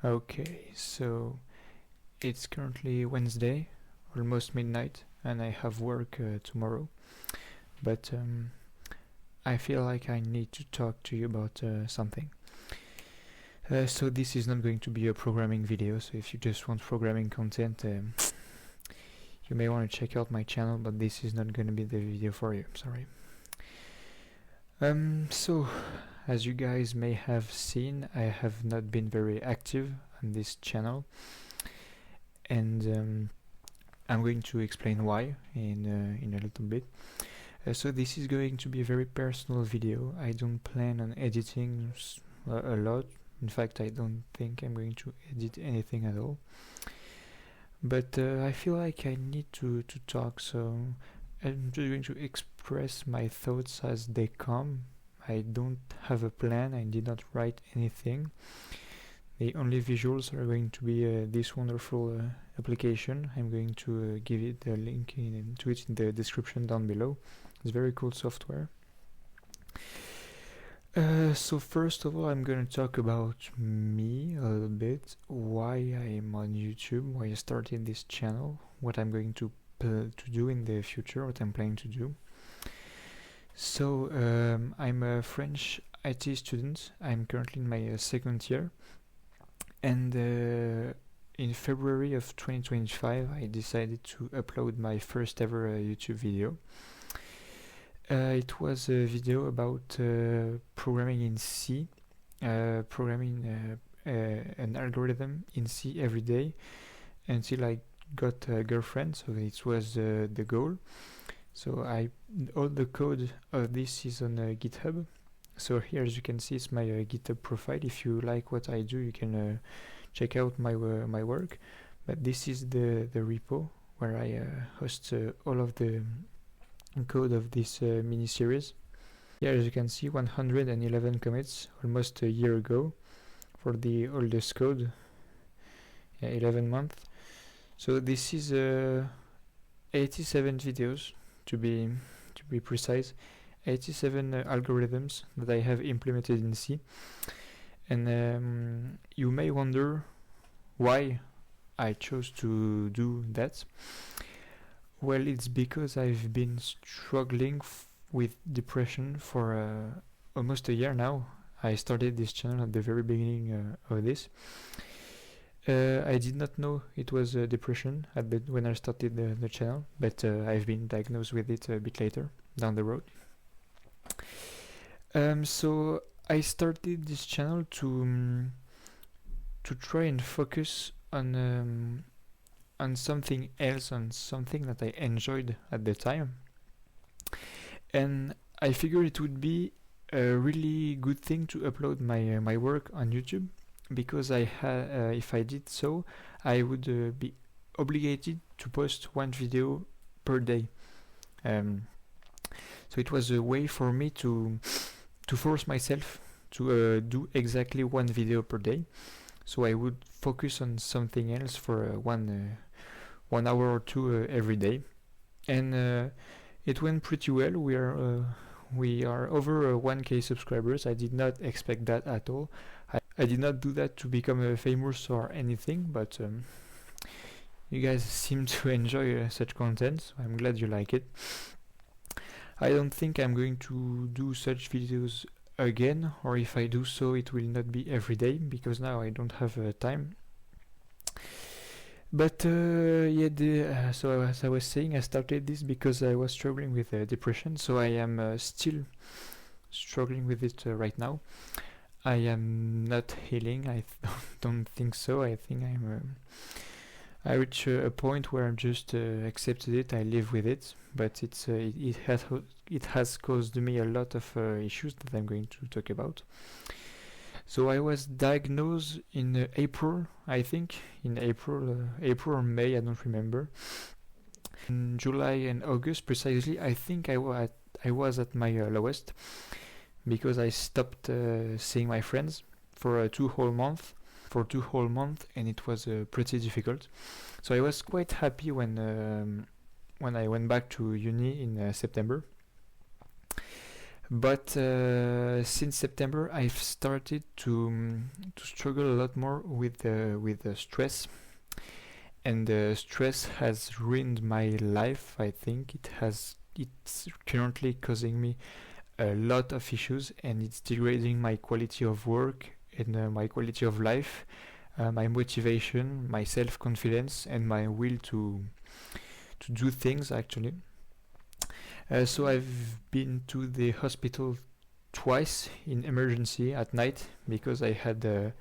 Okay, so it's currently Wednesday, almost midnight, and I have work tomorrow. But I feel like I need to talk to you about something. So this is not going to be a programming video, so if you just want programming content, you may want to check out my channel, but this is not going to be the video for you, sorry. So, as you guys may have seen, I have not been very active on this channel, and I'm going to explain why in a little bit. So this is going to be a very personal video. I don't plan on editing a lot. In fact, I don't think I'm going to edit anything at all. But I feel like I need to talk, so I'm just going to express my thoughts as they come. I don't have a plan. I did not write anything. The only visuals are going to be this wonderful application. I'm going to give it the link to it in the description down below. It's very cool software. So first of all, I'm going to talk about me a little bit, why I'm on YouTube, why I started this channel, what I'm going to do in the future, what I'm planning to do. So I'm a French IT student. I'm currently in my second year, and in February of 2025 I decided to upload my first ever YouTube video. It was a video about programming in C, programming an algorithm in C every day until I got a girlfriend, so it was the goal. So all the code of this is on GitHub. So here, as you can see, it's my GitHub profile. If you like what I do, you can check out my work. But this is the repo where I host all of the code of this mini series. Here, as you can see, 111 commits almost a year ago for the oldest code. 11 months. So this is 87 videos to be precise. 87 algorithms that I have implemented in C, and you may wonder why I chose to do that. Well, it's because I've been struggling with depression for almost a year now. I started this channel at the very beginning of this. I did not know it was depression when I started the channel, but I've been diagnosed with it a bit later down the road. So I started this channel to try and focus on something else, on something that I enjoyed at the time, and I figured it would be a really good thing to upload my work on YouTube, because if I did so, I would be obligated to post one video per day. So it was a way for me to force myself to do exactly one video per day. So I would focus on something else for 1 hour or two every day, and it went pretty well. We are over 1K subscribers. I did not expect that at all. I did not do that to become famous or anything, but you guys seem to enjoy such content, so I'm glad you like it. I don't think I'm going to do such videos again, or if I do so, it will not be every day, because now I don't have time. But yeah, so as I was saying, I started this because I was struggling with depression, so I am still struggling with it right now. I am not healing. I don't think so. I think I reach a point where I'm just accepted it. I live with it, but it has caused me a lot of issues that I'm going to talk about. So I was diagnosed in April, I think, in April or May, I don't remember. In July and August precisely, I think I was at my lowest, because I stopped seeing my friends for 2 whole months. And it was pretty difficult. So I was quite happy when I went back to uni in September. But since September, I've started to struggle a lot more with stress, and stress has ruined my life. I think it's currently causing me a lot of issues, and it's degrading my quality of work and my quality of life, my motivation, my self-confidence, and my will to do things actually. So I've been to the hospital twice in emergency at night because I had a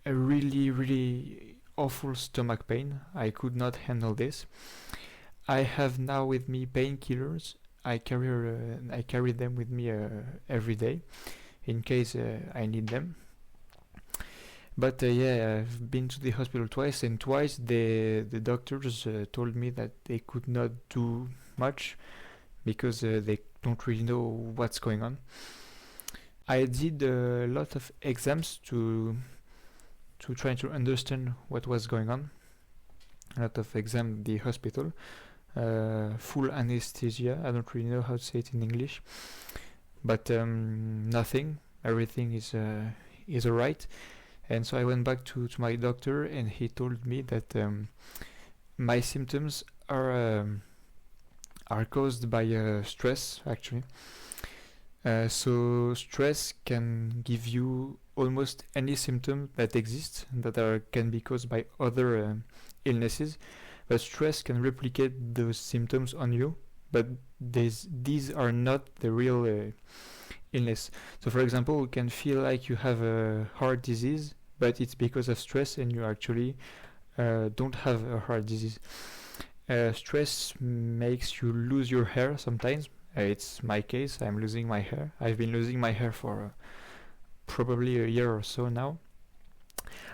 really really awful stomach pain. I could not handle this. I have now with me painkillers. I carry them with me every day in case I need them. But yeah, I've been to the hospital twice, and twice the doctors told me that they could not do much because they don't really know what's going on. I did a lot of exams to try to understand what was going on. A lot of exam at the hospital, full anesthesia. I don't really know how to say it in English, but nothing. Everything is alright. And so I went back to my doctor, and he told me that my symptoms are caused by stress actually. So stress can give you almost any symptom that exists that can be caused by other illnesses, but stress can replicate those symptoms on you. But these are not the real illness. So for example, you can feel like you have a heart disease, but it's because of stress, and you actually don't have a heart disease. Stress makes you lose your hair sometimes. It's my case. I'm losing my hair. I've been losing my hair for probably a year or so now.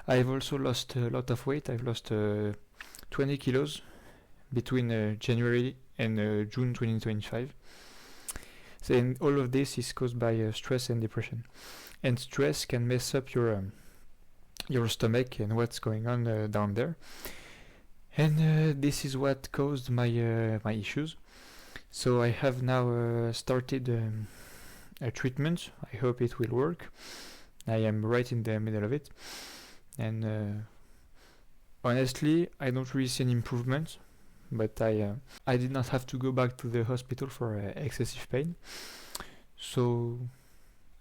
I've also lost a lot of weight. I've lost 20 kilos between January and June 2025. So, and all of this is caused by stress and depression. And stress can mess up your stomach and what's going on down there. And this is what caused my issues. So I have now started a treatment. I hope it will work. I am right in the middle of it, and honestly, I don't really see an improvement. But I did not have to go back to the hospital for excessive pain, so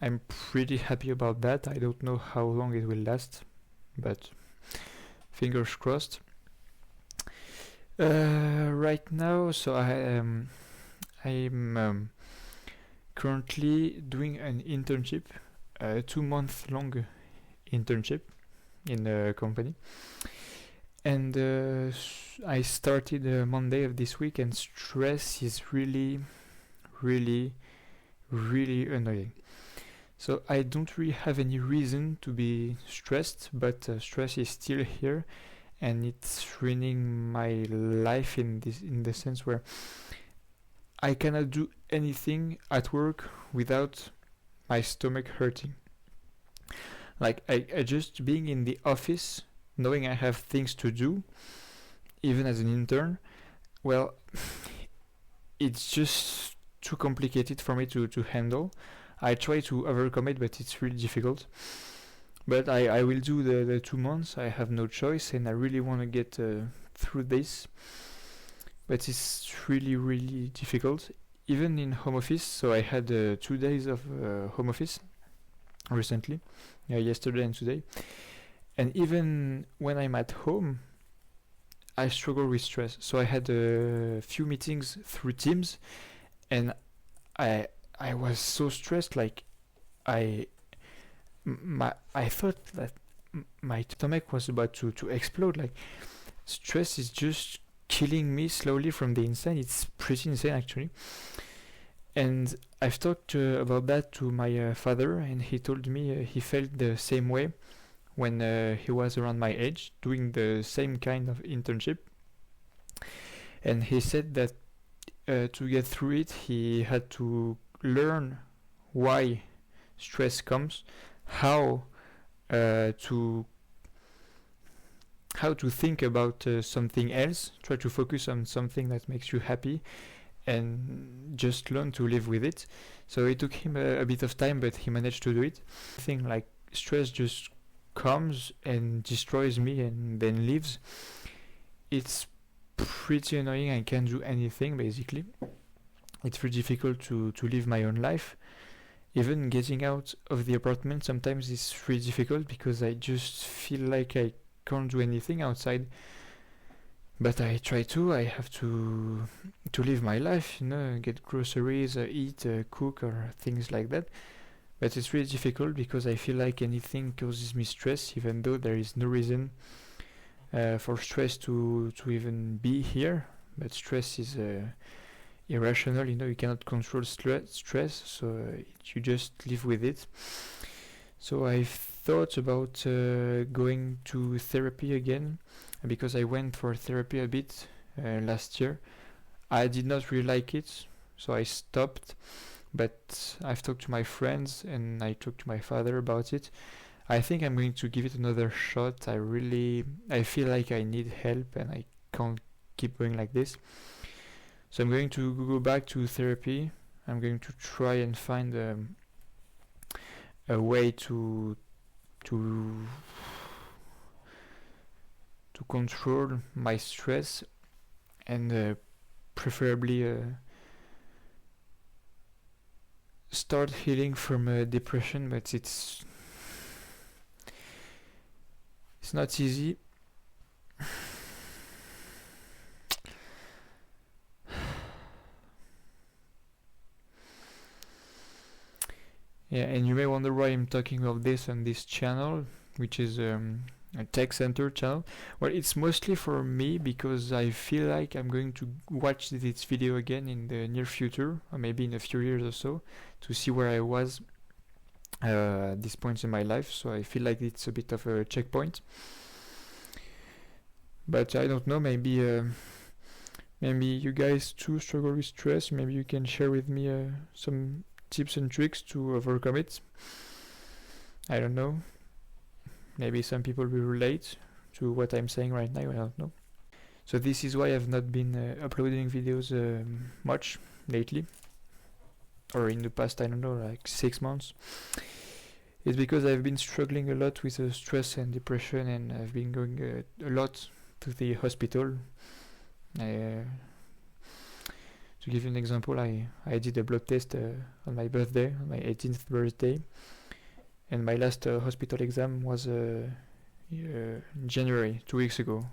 I'm pretty happy about that. I don't know how long it will last, but fingers crossed. Right now, so I'm currently doing an internship, a 2 month long internship in a company, and I started Monday of this week, and stress is really really really annoying. So I don't really have any reason to be stressed, but stress is still here, and it's ruining my life in the sense where I cannot do anything at work without my stomach hurting. Like I just being in the office, knowing I have things to do, even as an intern, well, it's just too complicated for me to handle. I try to overcome it, but it's really difficult. But I will do the 2 months. I have no choice, and I really want to get through this. But it's really, really difficult. Even in home office, so I had 2 days of home office recently, yesterday and today. And even when I'm at home, I struggle with stress. So I had a few meetings through Teams, and I was so stressed. Like I thought that my stomach was about to explode. Like stress is just killing me slowly from the inside. It's pretty insane actually. And I've talked about that to my father, and he told me he felt the same way when he was around my age doing the same kind of internship. And he said that to get through it, he had to learn why stress comes, how to think about something else, try to focus on something that makes you happy, and just learn to live with it. So it took him a bit of time, but he managed to do it. I think like stress just comes and destroys me and then leaves. It's pretty annoying. I can't do anything basically. It's very difficult to live my own life. Even getting out of the apartment sometimes is really difficult because I just feel like I can't do anything outside. But I try to. I have to live my life, get groceries, eat, cook, or things like that. But it's really difficult because I feel like anything causes me stress, even though there is no reason for stress to even be here. But stress is irrational, you cannot control stress, so you just live with it. So I thought about going to therapy again, because I went for therapy a bit last year. I did not really like it, so I stopped. But I've talked to my friends and I talked to my father about it. I think I'm going to give it another shot. I feel like I need help and I can't keep going like this. So I'm going to go back to therapy. I'm going to try and find a way to control my stress and preferably start healing from depression. But it's not easy. Yeah, and you may wonder why I'm talking about this on this channel, which is a tech center channel. Well, it's mostly for me because I feel like I'm going to watch this video again in the near future, or maybe in a few years or so, to see where I was at this point in my life. So I feel like it's a bit of a checkpoint. But I don't know, maybe you guys too struggle with stress. Maybe you can share with me some tips and tricks to overcome it. I don't know. Maybe some people will relate to what I'm saying right now. I don't know. So this is why I've not been uploading videos much lately, or in the past, I don't know, like 6 months. It's because I've been struggling a lot with stress and depression, and I've been going a lot to the hospital. To give you an example, I did a blood test on my birthday, on my 18th birthday, and my last hospital exam was January, 2 weeks ago,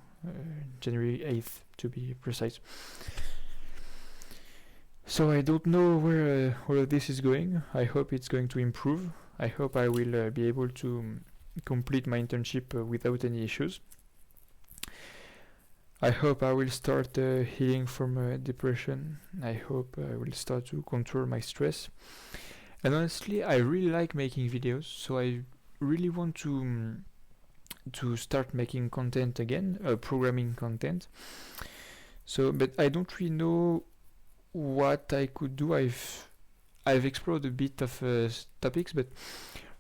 January 8th to be precise. So I don't know where all of this is going. I hope it's going to improve. I hope I will be able to complete my internship without any issues. I hope I will start healing from depression. I hope I will start to control my stress. And honestly, I really like making videos, so I really want to start making content again, programming content. So, but I don't really know what I could do. I've explored a bit of topics, but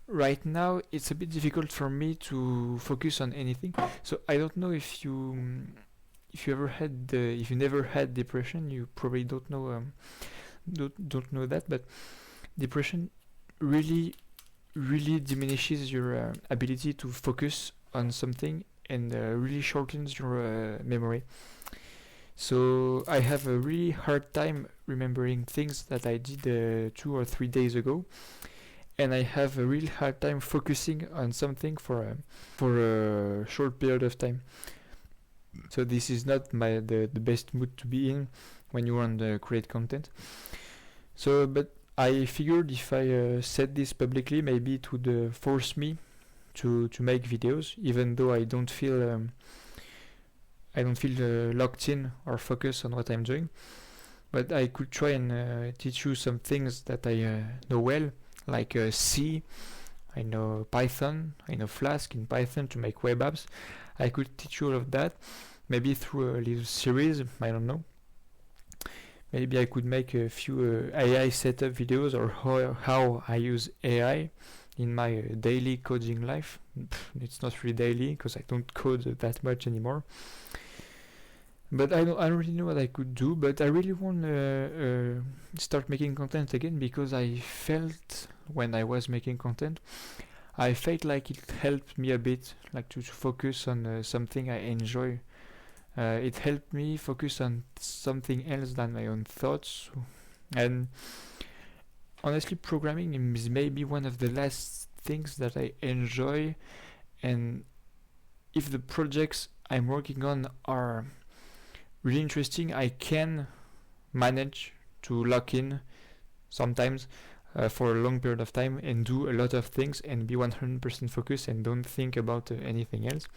right now it's a bit difficult for me to focus on anything. So I don't know if you never had depression, you probably don't know that, but depression really diminishes your ability to focus on something and really shortens your memory. So I have a really hard time remembering things that I did 2 or 3 days ago, and I have a really hard time focusing on something for a short period of time. So this is not the best mood to be in when you want to create content. So, but I figured if I said this publicly, maybe it would force me to make videos, even though I don't feel locked in or focused on what I'm doing. But I could try and teach you some things that I know well, like C. I know Python. I know Flask in Python to make web apps. I could teach you all of that, maybe through a little series, I don't know. Maybe I could make a few AI setup videos, or how I use AI in my daily coding life. It's not really daily because I don't code that much anymore. But I don't really know what I could do, but I really want to start making content again, because I felt when I was making content, I felt like it helped me a bit, like to focus on something I enjoy. It helped me focus on something else than my own thoughts. And honestly, programming is maybe one of the last things that I enjoy. And if the projects I'm working on are really interesting, I can manage to lock in sometimes for a long period of time and do a lot of things and be 100% focused and don't think about anything else.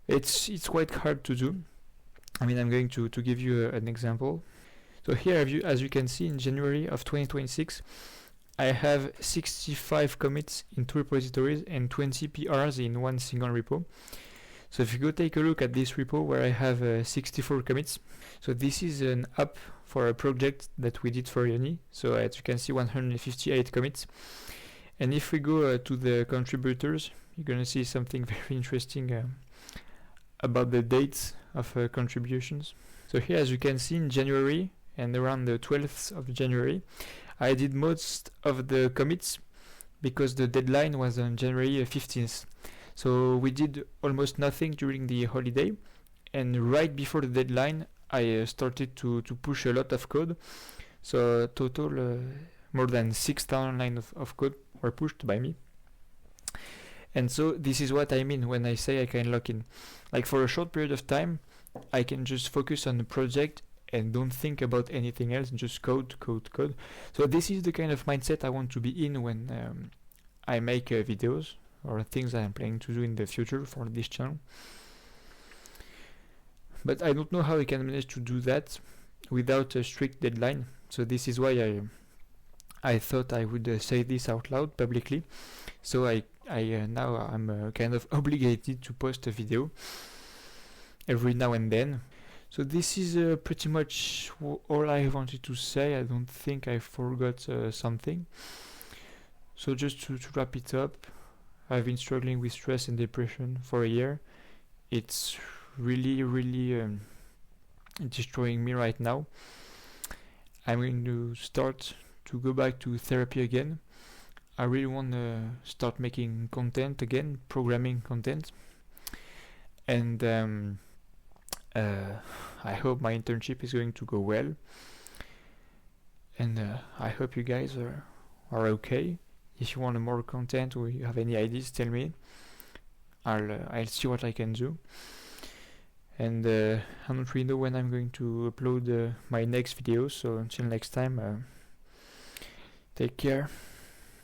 It's quite hard to do. I mean, I'm going to give you an example. So here, as you can see, in January of 2026, I have 65 commits in 2 repositories and 20 PRs in one single repo. So if you go take a look at this repo where I have 64 commits, so this is an app for a project that we did for uni. So as you can see, 158 commits. And if we go to the contributors, you're gonna see something very interesting about the dates of contributions. So here, as you can see, in January and around the 12th of January, I did most of the commits because the deadline was on January 15th. So we did almost nothing during the holiday, and right before the deadline I started to push a lot of code. So total more than 6,000 lines of code were pushed by me. And so this is what I mean when I say I can lock in. Like for a short period of time, I can just focus on the project and don't think about anything else, and just code. So this is the kind of mindset I want to be in when I make videos or things I'm planning to do in the future for this channel. But I don't know how I can manage to do that without a strict deadline. So this is why I thought I would say this out loud publicly. So I now I'm kind of obligated to post a video every now and then. So this is pretty much all I wanted to say. I don't think I forgot something. So just to wrap it up, I've been struggling with stress and depression for a year. It's really destroying me right now. I'm going to start to go back to therapy again. I really want to start making content again, programming content. And I hope my internship is going to go well. And I hope you guys are okay. If you want more content or you have any ideas, tell me. I'll see what I can do. And I don't really know when I'm going to upload my next video. So until next time, take care.